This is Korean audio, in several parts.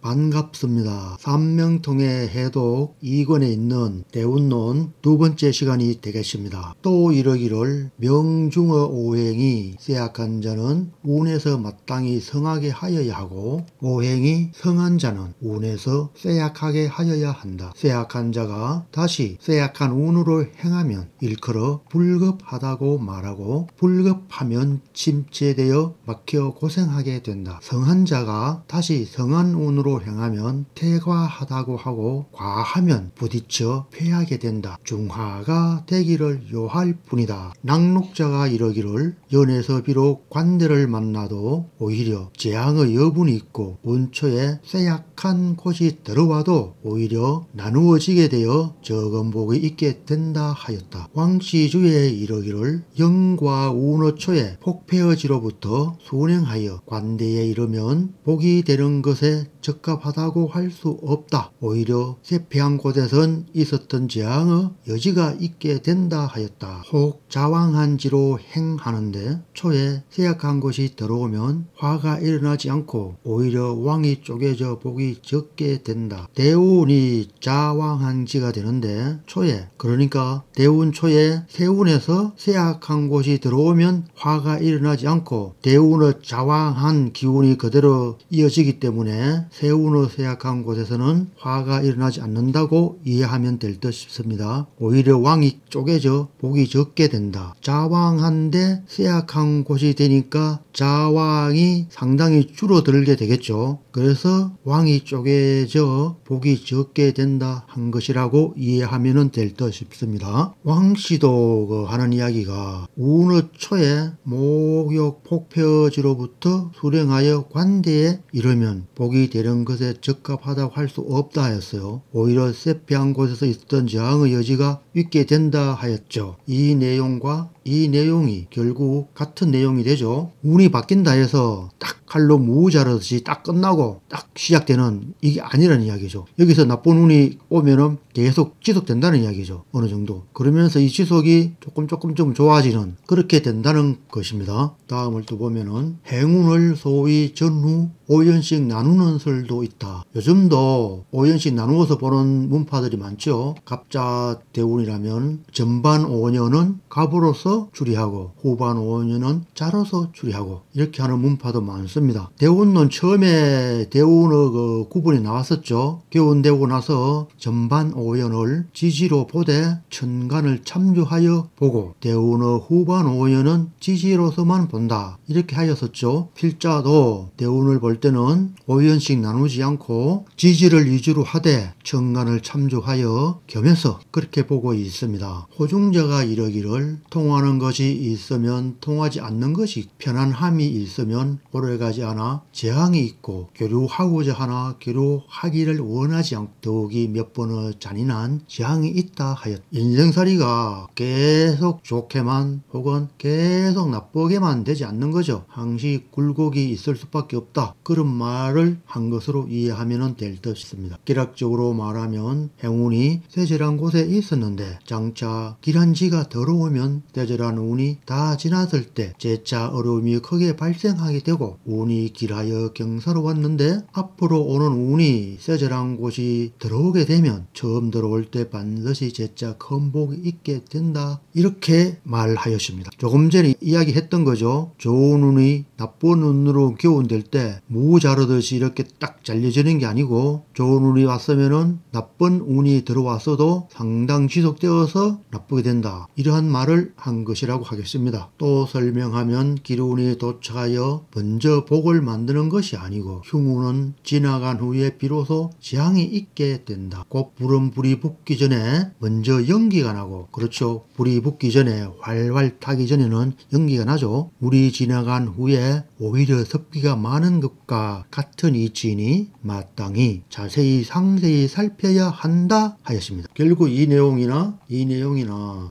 반갑습니다. 삼명통의 해독 2권에 있는 대운론 두 번째 시간이 되겠습니다. 또 이러기를 명중어 오행이 쇠약한 자는 운에서 마땅히 성하게 하여야 하고 오행이 성한 자는 운에서 쇠약하게 하여야 한다. 쇠약한 자가 다시 쇠약한 운으로 행하면 일컬어 불급하다고 말하고 불급하면 침체되어 막혀 고생하게 된다. 성한 자가 다시 성한 운으로 행하면 퇴과하다고 하고 과하면 부딪혀 패하게 된다. 중화가 되기를 요할 뿐이다. 낙록자가 이러기를 연에서 비록 관대를 만나도 오히려 재앙의 여분이 있고 운초에 쇠약한 곳이 들어와도 오히려 나누어지게 되어 적은 복이 있게 된다 하였다. 왕시주에 이러기를 영과 운어초에 폭폐어지로부터 순행하여 관대에 이르면 복이 되는 것에 적합하다고 할 수 없다. 오히려 쇠폐한 곳에선 있었던 재앙의 여지가 있게 된다 하였다. 혹 자왕한지로 행하는데 초에 쇠약한 것이 들어오면 화가 일어나지 않고 오히려 왕이 쪼개져 복이 적게 된다. 대운이 자왕한지가 되는데 초에, 그러니까 대운 초에 세운에서 쇠약한 곳이 들어오면 화가 일어나지 않고 대운의 자왕한 기운이 그대로 이어지기 때문에 세운의 쇠약한 곳에서는 화가 일어나지 않는다고 이해하면 될 듯 싶습니다. 오히려 왕이 쪼개져 복이 적게 된다. 자왕한데 쇠약한 곳이 되니까 자왕이 상당히 줄어들게 되겠죠. 그래서 왕이 쪼개져 복이 적게 된다 한 것이라고 이해하면 될 듯 싶습니다. 왕씨도 하는 이야기가 운의 초에 목욕 폭폐어지로부터 수령하여 관대에 이르면 복이 되는 것에 적합하다고 할 수 없다 하였어요. 오히려 쇠폐한 곳에서 있었던 저항의 여지가 있게 된다 하였죠. 이 내용과 이 내용이 결국 같은 내용이 되죠. 운이 바뀐다 해서 딱 칼로 무 자르듯이 딱 끝나고 딱 시작되는 이게 아니라는 이야기죠. 여기서 나쁜 운이 오면은 계속 지속된다는 이야기죠. 어느 정도. 그러면서 이 지속이 조금 좀 좋아지는 그렇게 된다는 것입니다. 다음을 또 보면은 행운을 소위 전후 5연씩 나누는 설도 있다. 요즘도 5연씩 나누어서 보는 문파들이 많죠. 갑자 대운이라면 전반 5년은 갑으로서 추리하고 후반 5년은 자로서 추리하고 이렇게 하는 문파도 많습니다. 대운론 처음에 대운의 그 구분이 나왔었죠. 개운되고 나서 전반 5년을 지지로 보되 천간을 참조하여 보고 대운의 후반 5년은 지지로서만 본다. 이렇게 하였었죠. 필자도 대운을 볼 때는 5연씩 나누지 않고 지지를 위주로 하되 천간을 참조하여 겸해서 그렇게 보고 있습니다. 호중자가 이러기를 통하는 것이 있으면 통하지 않는 것이 편안함이 있으면 오래가지 않아 재앙이 있고 교류하고자 하나 교류하기를 원하지 않고 더욱이 몇 번의 잔인한 재앙이 있다 하였다. 인생살이가 계속 좋게만 혹은 계속 나쁘게만 되지 않는 거죠. 항시 굴곡이 있을 수밖에 없다. 그런 말을 한 것으로 이해하면 될 듯 싶습니다. 기락적으로 말하면 행운이 쇠절한 곳에 있었는데 장차 기란지가 들어오면 쇠절한 운이 다 지났을 때 재차 어려움이 크게 발생하게 되고 운이 길하여 경사로 왔는데 앞으로 오는 운이 쇠절한 곳이 들어오게 되면 처음 들어올 때 반드시 재차 큰 복이 있게 된다. 이렇게 말하였습니다. 조금 전에 이야기했던 거죠. 좋은 운이 나쁜 운으로 교훈될 때 무 자르듯이 이렇게 딱 잘려지는 게 아니고 좋은 운이 왔으면은 나쁜 운이 들어왔어도 상당 지속되어서 나쁘게 된다. 이러한 말을 한 것이라고 하겠습니다. 또 설명하면 기운이 도착하여 먼저 복을 만드는 것이 아니고 흉운은 지나간 후에 비로소 재앙이 있게 된다. 곧 불은 불이 붙기 전에 먼저 연기가 나고, 그렇죠. 불이 붙기 전에 활활 타기 전에는 연기가 나죠. 물이 지나간 후에 오히려 습기가 많은 것과 같은 이치이니 마땅히 자세히 상세히 살펴야 한다 하였습니다. 결국 이 내용이나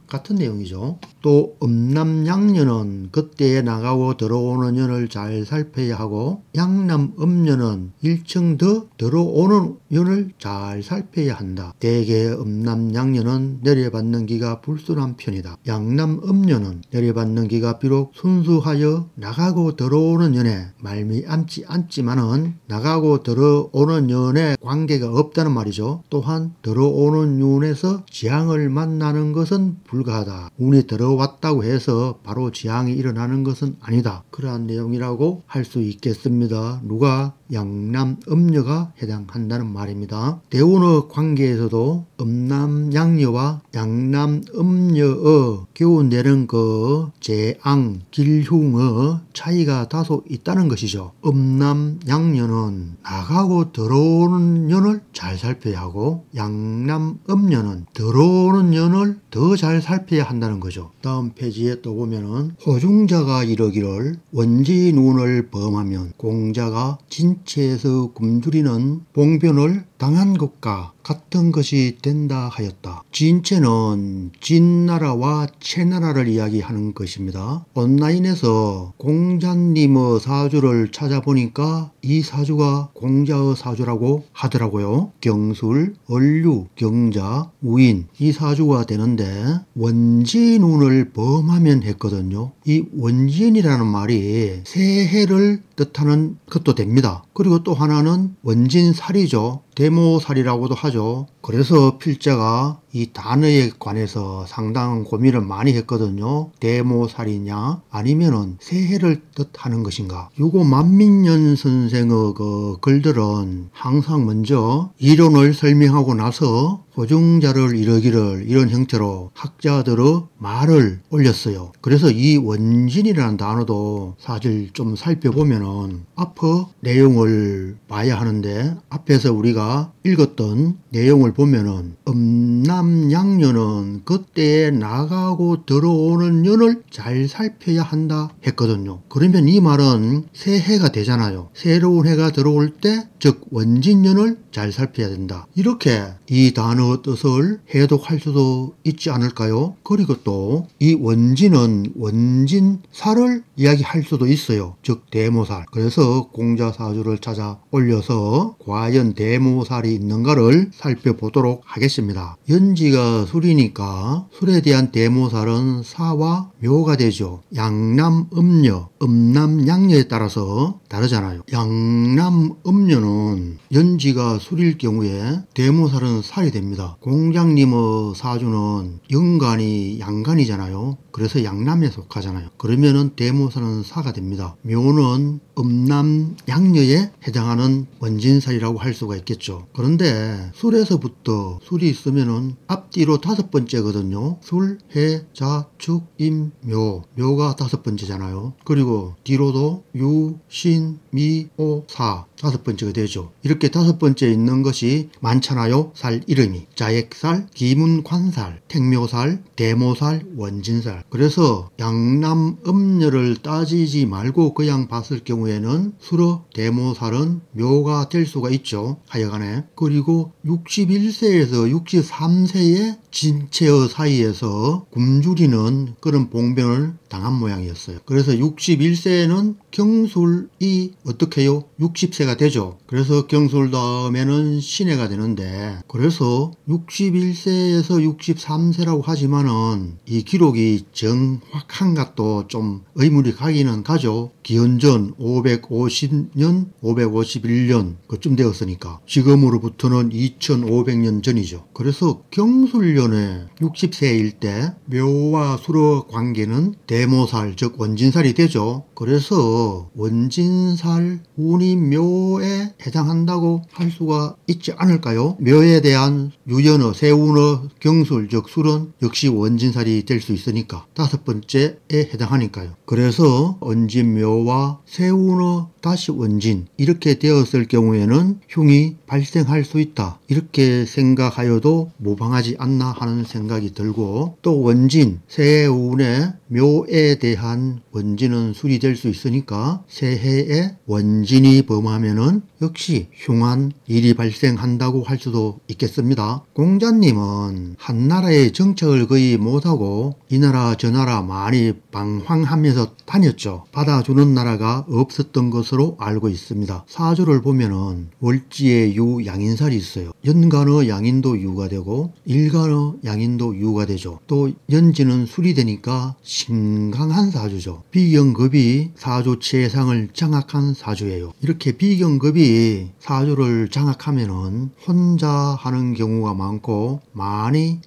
같은 내용이죠. 또 음남양년은 그때에 나가고 들어오는 년을 잘 살펴야 하고 양남음년은 일층 더 들어오는 년을 잘 살펴야 한다. 대개 음남양년은 내려받는 기가 불순한 편이다. 양남음년은 내려받는 기가 비록 순수하여 나가고 들어오는 년에 말미암지 않다. 괜찮지만은 나가고 들어오는 년에 관계가 없다는 말이죠. 또한 들어오는 운에서 지향을 만나는 것은 불가하다. 운이 들어왔다고 해서 바로 지향이 일어나는 것은 아니다. 그러한 내용이라고 할 수 있겠습니다. 누가? 양남음녀가 해당한다는 말입니다. 대운의 관계에서도 음남양녀와 양남음녀의 기운되는 그 재앙, 길흉의 차이가 다소 있다는 것이죠. 음남양녀는 나가고 들어오는 년을 잘 살펴야 하고 양남음녀는 들어오는 년을 더 잘 살펴야 한다는 거죠. 다음 페이지에 또 보면은 호중자가 이러기를 원진운을 범하면 공자가 진체에서 굶주리는 봉변을 당한 것과 같은 것이 된다 하였다. 진체는 진나라와 채나라를 이야기하는 것입니다. 온라인에서 공자님의 사주를 찾아보니까 이 사주가 공자의 사주라고 하더라고요. 경술, 얼류, 경자, 우인 이 사주가 되는데 원진운을 범하면 했거든요. 이 원진이라는 말이 새해를 뜻하는 것도 됩니다. 그리고 또 하나는 원진살이죠. 대모살이라고도 하죠. 그래서 필자가 이 단어에 관해서 상당한 고민을 많이 했거든요. 대모살이냐 아니면은 새해를 뜻하는 것인가. 요거 만민년 선생의 그 글들은 항상 먼저 이론을 설명하고 나서 호중자를 이러기를 이런 형태로 학자들의 말을 올렸어요. 그래서 이 원진이라는 단어도 사실 좀 살펴보면은 앞의 내용을 봐야 하는데 앞에서 우리가 읽었던 내용을 보면은 음남양녀는 그때에 나가고 들어오는 년을 잘 살펴야 한다 했거든요. 그러면 이 말은 새해가 되잖아요. 새로운 해가 들어올 때 즉 원진년을 잘 살펴야 된다. 이렇게 이 단어의 뜻을 해독할 수도 있지 않을까요? 그리고 또 이 원진은 원진살을 이야기할 수도 있어요. 즉 대모살. 그래서 공자사주를 찾아 올려서 과연 대모살이 있는가를 살펴보도록 하겠습니다. 연지가 술이니까 술에 대한 대모살은 사와 묘가 되죠. 양남음녀, 음남양녀에 따라서 다르잖아요. 양남음녀는 연지가 술일 경우에 대모살은 살이 됩니다. 공장님의 사주는 영간이 양간이잖아요. 그래서 양남에 속하잖아요. 그러면은 대모살은 사가 됩니다. 묘는 음남양녀에 해당하는 원진살이라고 할 수가 있겠죠. 그런데 술에서부터 술이 있으면은 앞뒤로 5번째거든요. 술, 해, 자, 축, 임, 묘. 묘가 5번째잖아요. 그리고 뒤로도 유, 신, 미, 오, 사 5번째가 되죠. 이렇게 5번째 있는 것이 많잖아요. 살 이름이. 자액살, 기문관살, 택묘살, 대모살, 원진살. 그래서 양남음녀를 따지지 말고 그냥 봤을 경우에는 술의 대모살은 묘가 될 수가 있죠. 하여간에. 그리고 61세에서 63세의 진체의 사이에서 굶주리는 그런 봉변을 당한 모양이었어요. 그래서 61세에는 경술이 어떻게 해요? 60세가 되죠. 그래서 경술 다음에는 신해가 되는데 그래서 61세에서 63세라고 하지만은 이 기록이 정확한가 또 좀 의문이 가기는 가죠. 기원전 550년, 551년 그쯤 되었으니까 지금으로부터는 2500년 전이죠. 그래서 경술년에 60세일 때 묘와 술의 관계는 대모살 즉 원진살이 되죠. 그래서 원진살 운이 묘에 해당한다고 할 수가 있지 않을까요? 묘에 대한 유연어, 세운어, 경술 즉 술은 역시 원진살이 될 수 있으니까 5번째에 해당하니까요. 그래서 원진묘와 세운어 다시 원진 이렇게 되었을 경우에는 흉이 발생할 수 있다. 이렇게 생각하여도 무방하지 않나 하는 생각이 들고 또 원진, 세운의 묘에 대한 원진은 술이 될 수 있으니까 새해에 원진이 범하면은 역시 흉한 일이 발생한다고 할 수도 있겠습니다. 공자님은 한나라에 정착을 거의 못하고 이 나라 저 나라 많이 방황하면서 다녔죠. 받아주는 나라가 없었던 것으로 알고 있습니다. 사주를 보면은 월지에 유 양인살이 있어요. 연간의 양인도 유가 되고 일간의 양인도 유가 되죠. 또 연지는 술이 되니까 신강한 사주죠. 비경급이 사주 최상을 장악한 사주예요. 이렇게 비경급이 사주를 장악하면은 혼자 하는 경우가 많고 많이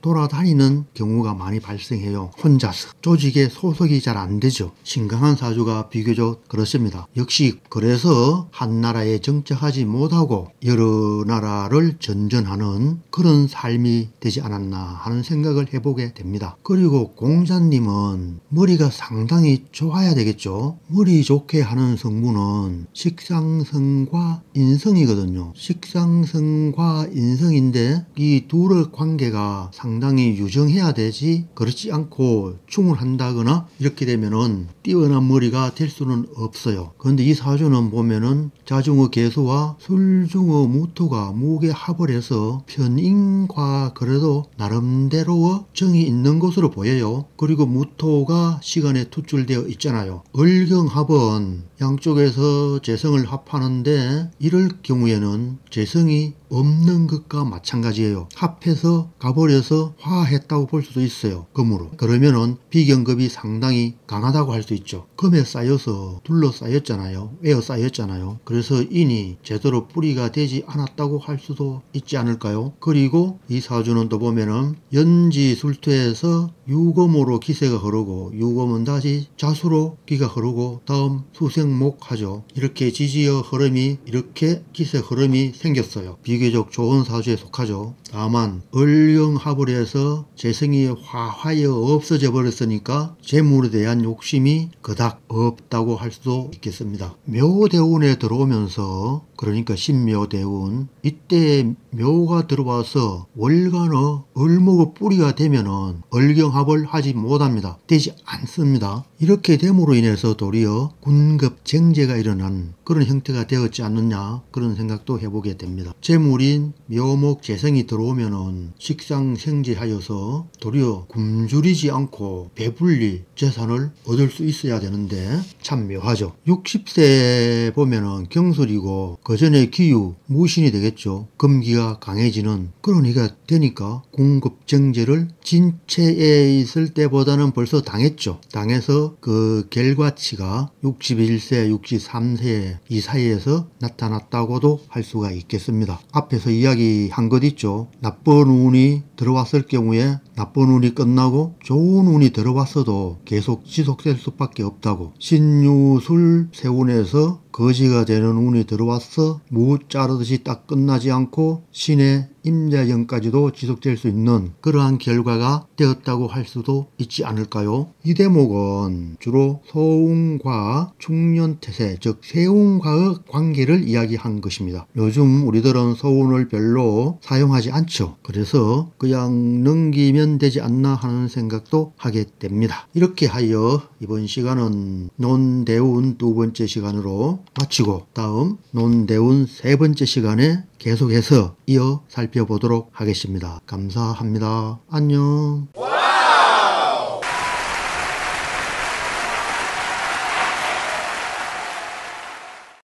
돌아다니는 경우가 많이 발생해요. 혼자서 조직에 소속이 잘 안 되죠. 신강한 사주가 비교적 그렇습니다. 역시 그래서 한 나라에 정착하지 못하고 여러 나라를 전전하는 그런 삶이 되지 않았나 하는 생각을 해보게 됩니다. 그리고 공자님은 머리가 상당히 좋아야 되겠죠. 머리 좋게 하는 성분은 식상성과 인성이거든요. 식상성과 인성인데 이 둘의 관계가 상당히 유정해야 되지, 그렇지 않고 충을 한다거나 이렇게 되면은 뛰어난 머리가 될 수는 없어요. 그런데 이 사주는 보면은 자중의 계수와 술중의 무토가 무게 합을 해서 편인과 그래도 나름대로의 정이 있는 것으로 보여요. 그리고 무토가 시간에 투출되어 있잖아요. 을경합은 양쪽에서 재성을 합하는데 이럴 경우에는 재성이 없는 것과 마찬가지예요. 합해서 가버려서 화했다고 볼 수도 있어요. 금으로. 그러면은 비경급이 상당히 강하다고 할 수 있죠. 금에 쌓여서 둘러싸였잖아요. 에어싸였잖아요. 그래서 인이 제대로 뿌리가 되지 않았다고 할 수도 있지 않을까요? 그리고 이 사주는 또 보면은 연지술퇴에서 유금으로 기세가 흐르고 유금은 다시 자수로 기가 흐르고 다음 수생목하죠. 이렇게 지지의 흐름이, 이렇게 기세 흐름이 생겼어요. 비교적 좋은 사주에 속하죠. 다만 을경합을 해서 재성이 화화에 없어져 버렸으니까 재물에 대한 욕심이 그닥 없다고 할 수도 있겠습니다. 묘대운에 들어오면서, 그러니까 신묘대운, 이때 묘가 들어와서 월간의 을목의 뿌리가 되면은 을경합을 하지 못합니다. 되지 않습니다. 이렇게 됨으로 인해서 도리어 군급쟁제가 일어난 그런 형태가 되었지 않느냐, 그런 생각도 해보게 됩니다. 재물인 묘목 재성이 들어오면은 식상생재하여서 도리어 굶주리지 않고 배불리 재산을 얻을 수 있어야 되는데 참 묘하죠. 60세 보면은 경술이고 그 전에 기유 무신이 되겠죠. 금기가 강해지는 그런 해가 되니까 군급쟁제를 진체에 있을 때보다는 벌써 당했죠. 당해서 그 결과치가 61세, 63세 이 사이에서 나타났다고도 할 수가 있겠습니다. 앞에서 이야기한 것 있죠. 나쁜 운이 들어왔을 경우에 나쁜 운이 끝나고 좋은 운이 들어왔어도 계속 지속될 수밖에 없다고. 신유술 세운에서 거지가 되는 운이 들어왔어 무 자르듯이 딱 끝나지 않고 신의 임자년까지도 지속될 수 있는 그러한 결과가 되었다고 할 수도 있지 않을까요? 이 대목은 주로 소운과 충년태세, 즉 세운과의 관계를 이야기한 것입니다. 요즘 우리들은 소운을 별로 사용하지 않죠. 그래서 그냥 넘기면 되지 않나 하는 생각도 하게 됩니다. 이렇게 하여 이번 시간은 논대운 두 번째 시간으로 마치고 다음 논대운 세 번째 시간에 계속해서 이어 살펴보도록 하겠습니다. 감사합니다. 안녕.